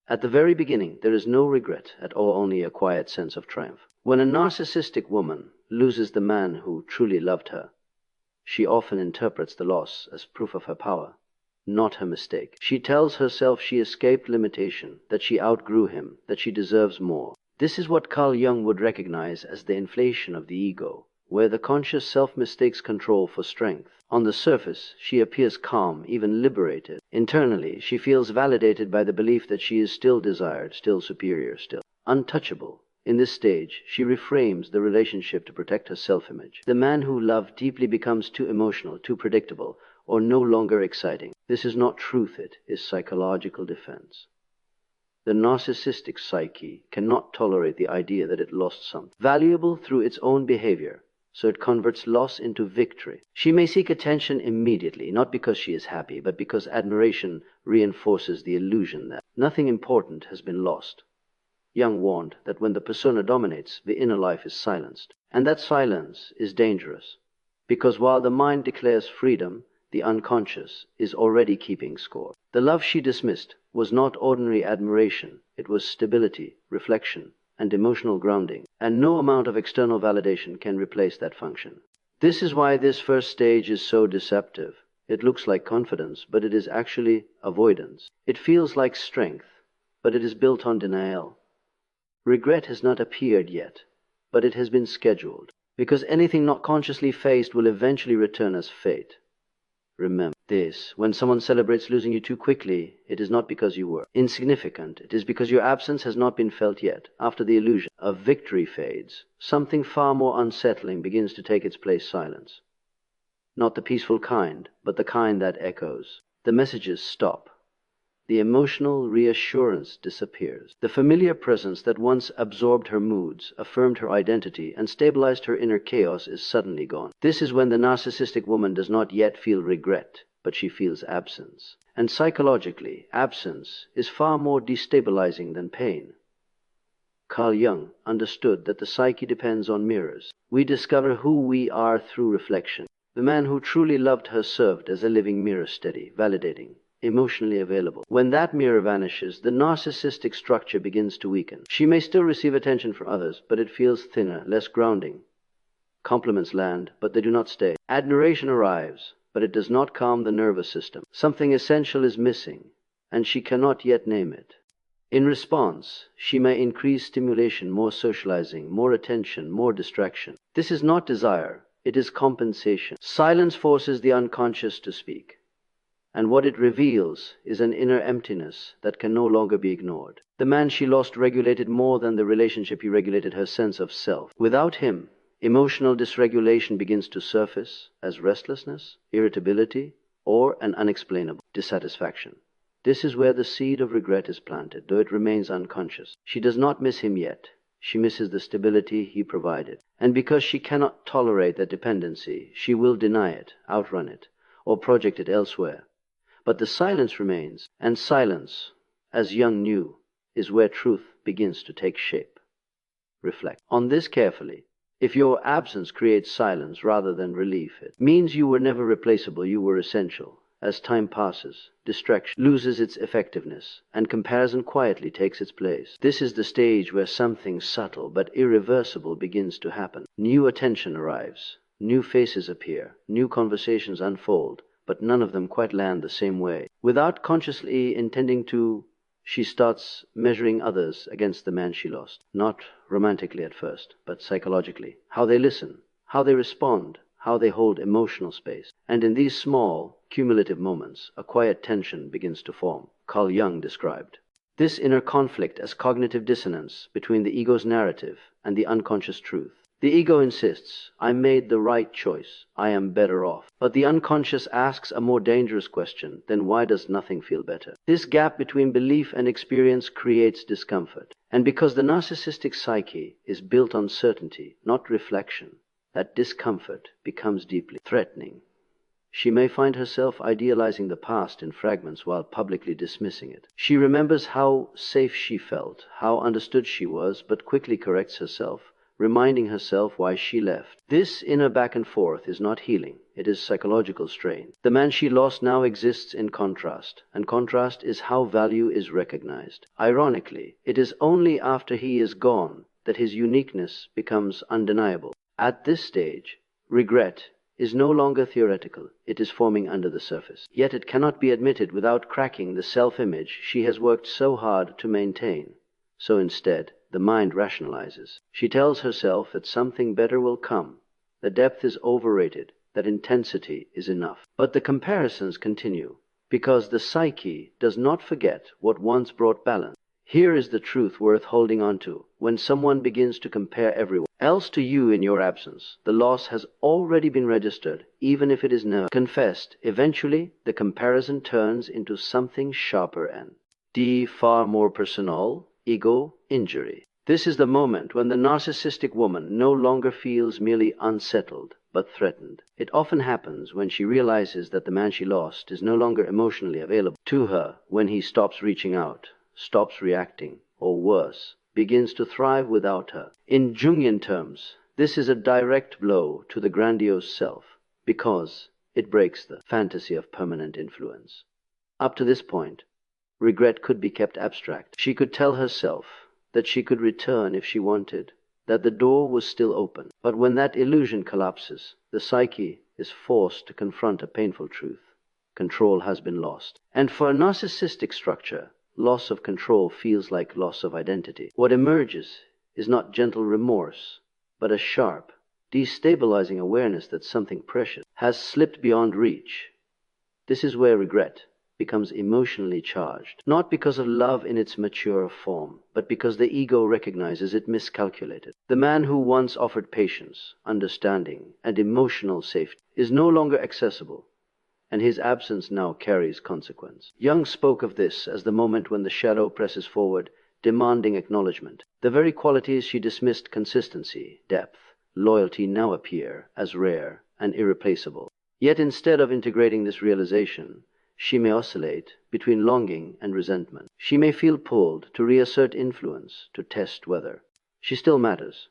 At the very beginning, there is no regret at all, only a quiet sense of triumph. When a narcissistic woman loses the man who truly loved her, she often interprets the loss as proof of her power, not her mistake. She tells herself she escaped limitation, that she outgrew him, that she deserves more. This is what Carl Jung would recognize as the inflation of the ego, where the conscious self mistakes control for strength. On the surface, she appears calm, even liberated. Internally, she feels validated by the belief that she is still desired, still superior, still untouchable. In this stage, she reframes the relationship to protect her self-image. The man who loved deeply becomes too emotional, too predictable, or no longer exciting. This is not truth, it is psychological defense. The narcissistic psyche cannot tolerate the idea that it lost something valuable through its own behavior, so it converts loss into victory. She may seek attention immediately, not because she is happy, but because admiration reinforces the illusion that nothing important has been lost. Jung warned that when the persona dominates, the inner life is silenced. And that silence is dangerous, because while the mind declares freedom, the unconscious is already keeping score. The love she dismissed was not ordinary admiration, it was stability, reflection, and emotional grounding, and no amount of external validation can replace that function. This is why this first stage is so deceptive. It looks like confidence, but it is actually avoidance. It feels like strength, but it is built on denial. Regret has not appeared yet, but it has been scheduled, because anything not consciously faced will eventually return as fate. Remember this: when someone celebrates losing you too quickly, it is not because you were insignificant, it is because your absence has not been felt yet. After the illusion of victory fades, something far more unsettling begins to take its place: silence. Not the peaceful kind, but the kind that echoes. The messages stop. The emotional reassurance disappears. The familiar presence that once absorbed her moods, affirmed her identity, and stabilized her inner chaos is suddenly gone. This is when the narcissistic woman does not yet feel regret, but she feels absence. And psychologically, absence is far more destabilizing than pain. Carl Jung understood that the psyche depends on mirrors. We discover who we are through reflection. The man who truly loved her served as a living mirror, steady, validating, emotionally available. When that mirror vanishes, the narcissistic structure begins to weaken. She may still receive attention from others, but it feels thinner, less grounding. Compliments land, but they do not stay. Admiration arrives, but it does not calm the nervous system. Something essential is missing, and she cannot yet name it. In response, she may increase stimulation, more socializing, more attention, more distraction. This is not desire, it is compensation. Silence forces the unconscious to speak. And what it reveals is an inner emptiness that can no longer be ignored. The man she lost regulated more than the relationship. He regulated her sense of self. Without him, emotional dysregulation begins to surface as restlessness, irritability, or an unexplainable dissatisfaction. This is where the seed of regret is planted, though it remains unconscious. She does not miss him yet. She misses the stability he provided. And because she cannot tolerate that dependency, she will deny it, outrun it, or project it elsewhere. But the silence remains, and silence, as Jung knew, is where truth begins to take shape. Reflect on this carefully. If your absence creates silence rather than relief, it means you were never replaceable, you were essential. As time passes, distraction loses its effectiveness, and comparison quietly takes its place. This is the stage where something subtle but irreversible begins to happen. New attention arrives, new faces appear, new conversations unfold, but none of them quite land the same way. Without consciously intending to, she starts measuring others against the man she lost. Not romantically at first, but psychologically. How they listen, how they respond, how they hold emotional space. And in these small, cumulative moments, a quiet tension begins to form. Carl Jung described this inner conflict as cognitive dissonance between the ego's narrative and the unconscious truth. The ego insists, I made the right choice, I am better off. But the unconscious asks a more dangerous question, then why does nothing feel better? This gap between belief and experience creates discomfort. And because the narcissistic psyche is built on certainty, not reflection, that discomfort becomes deeply threatening. She may find herself idealizing the past in fragments while publicly dismissing it. She remembers how safe she felt, how understood she was, but quickly corrects herself reminding herself why she left. This inner back and forth is not healing, it is psychological strain. The man she lost now exists in contrast, and contrast is how value is recognized. Ironically, it is only after he is gone that his uniqueness becomes undeniable. At this stage, regret is no longer theoretical, it is forming under the surface. Yet it cannot be admitted without cracking the self-image she has worked so hard to maintain. So instead, the mind rationalizes. She tells herself that something better will come, that depth is overrated, that intensity is enough. But the comparisons continue, because the psyche does not forget what once brought balance. Here is the truth worth holding on to. When someone begins to compare everyone else to you in your absence, the loss has already been registered, even if it is never confessed. Eventually, the comparison turns into something sharper and far more personal: ego injury. This is the moment when the narcissistic woman no longer feels merely unsettled, but threatened. It often happens when she realizes that the man she lost is no longer emotionally available to her, when he stops reaching out, stops reacting, or worse, begins to thrive without her. In Jungian terms, this is a direct blow to the grandiose self, because it breaks the fantasy of permanent influence. Up to this point, regret could be kept abstract. She could tell herself that she could return if she wanted, that the door was still open. But when that illusion collapses, the psyche is forced to confront a painful truth. Control has been lost. And for a narcissistic structure, loss of control feels like loss of identity. What emerges is not gentle remorse, but a sharp, destabilizing awareness that something precious has slipped beyond reach. This is where regret becomes emotionally charged, not because of love in its mature form, but because the ego recognizes it miscalculated. The man who once offered patience, understanding, and emotional safety is no longer accessible, and his absence now carries consequence. Jung spoke of this as the moment when the shadow presses forward, demanding acknowledgement. The very qualities she dismissed, consistency, depth, loyalty, now appear as rare and irreplaceable. Yet instead of integrating this realization, she may oscillate between longing and resentment. She may feel pulled to reassert influence, to test whether she still matters.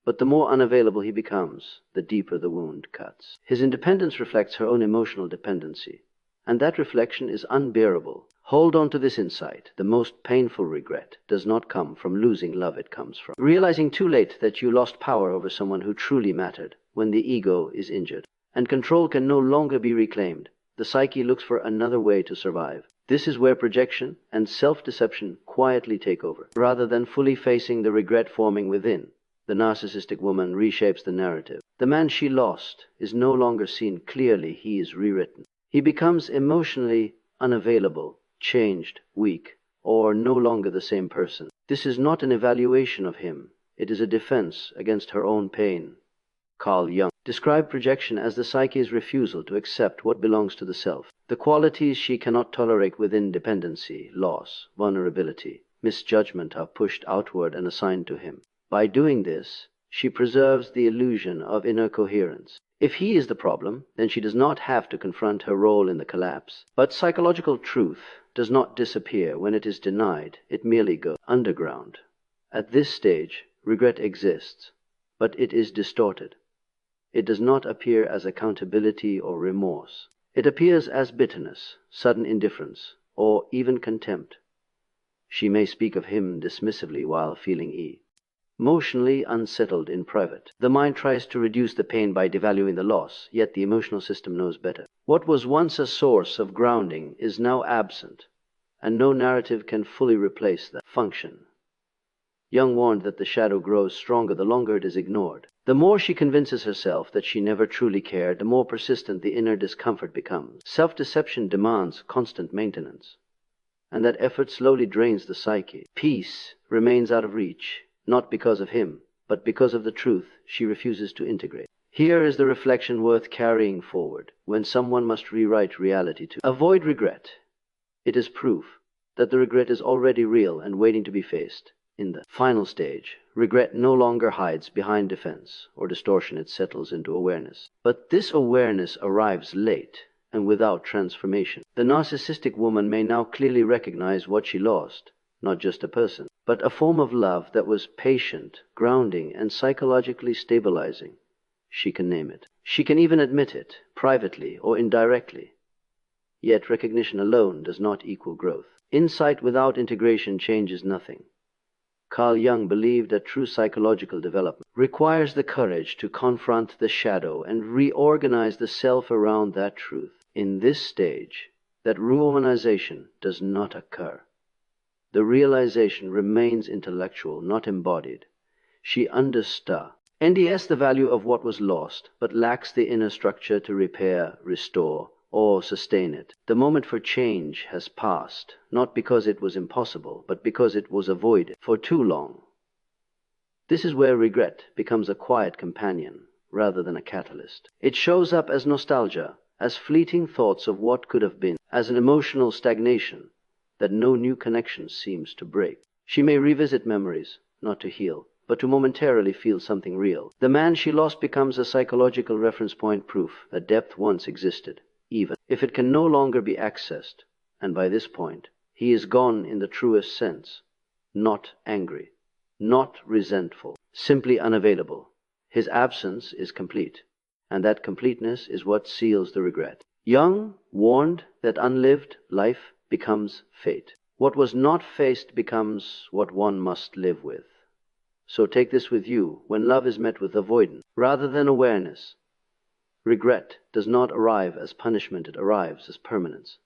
But the more unavailable he becomes, the deeper the wound cuts. His independence reflects her own emotional dependency, and that reflection is unbearable. Hold on to this insight. The most painful regret does not come from losing love, it comes from realizing too late that you lost power over someone who truly mattered. When the ego is injured, and control can no longer be reclaimed, the psyche looks for another way to survive. This is where projection and self-deception quietly take over. Rather than fully facing the regret forming within, the narcissistic woman reshapes the narrative. The man she lost is no longer seen clearly, he is rewritten. He becomes emotionally unavailable, changed, weak, or no longer the same person. This is not an evaluation of him, it is a defense against her own pain. Carl Jung described projection as the psyche's refusal to accept what belongs to the self. The qualities she cannot tolerate within: dependency, loss, vulnerability, misjudgment are pushed outward and assigned to him. By doing this, she preserves the illusion of inner coherence. If he is the problem, then she does not have to confront her role in the collapse. But psychological truth does not disappear when it is denied, it merely goes underground. At this stage, regret exists, but it is distorted. It does not appear as accountability or remorse. It appears as bitterness, sudden indifference, or even contempt. She may speak of him dismissively while feeling emotionally unsettled in private. The mind tries to reduce the pain by devaluing the loss, yet the emotional system knows better. What was once a source of grounding is now absent, and no narrative can fully replace that function. Jung warned that the shadow grows stronger the longer it is ignored. The more she convinces herself that she never truly cared, the more persistent the inner discomfort becomes. Self-deception demands constant maintenance, and that effort slowly drains the psyche. Peace remains out of reach, not because of him, but because of the truth she refuses to integrate. Here is the reflection worth carrying forward when someone must rewrite reality to avoid regret. It is proof that the regret is already real and waiting to be faced. In the final stage, regret no longer hides behind defense or distortion, it settles into awareness. But this awareness arrives late and without transformation. The narcissistic woman may now clearly recognize what she lost, not just a person, but a form of love that was patient, grounding, and psychologically stabilizing. She can name it. She can even admit it, privately or indirectly. Yet recognition alone does not equal growth. Insight without integration changes nothing. Carl Jung believed that true psychological development requires the courage to confront the shadow and reorganize the self around that truth. In this stage, that reorganization does not occur. The realization remains intellectual, not embodied. She understood the value of what was lost, but lacks the inner structure to repair, restore, or sustain it. The moment for change has passed, not because it was impossible, but because it was avoided for too long. This is where regret becomes a quiet companion rather than a catalyst. It shows up as nostalgia, as fleeting thoughts of what could have been, as an emotional stagnation that no new connection seems to break. She may revisit memories, not to heal, but to momentarily feel something real. The man she lost becomes a psychological reference point, proof that depth once existed, even if it can no longer be accessed. And by this point, he is gone in the truest sense, not angry, not resentful, simply unavailable. His absence is complete, and that completeness is what seals the regret. Jung warned that unlived life becomes fate. What was not faced becomes what one must live with. So take this with you when love is met with avoidance rather than awareness. Regret does not arrive as punishment, it arrives as permanence.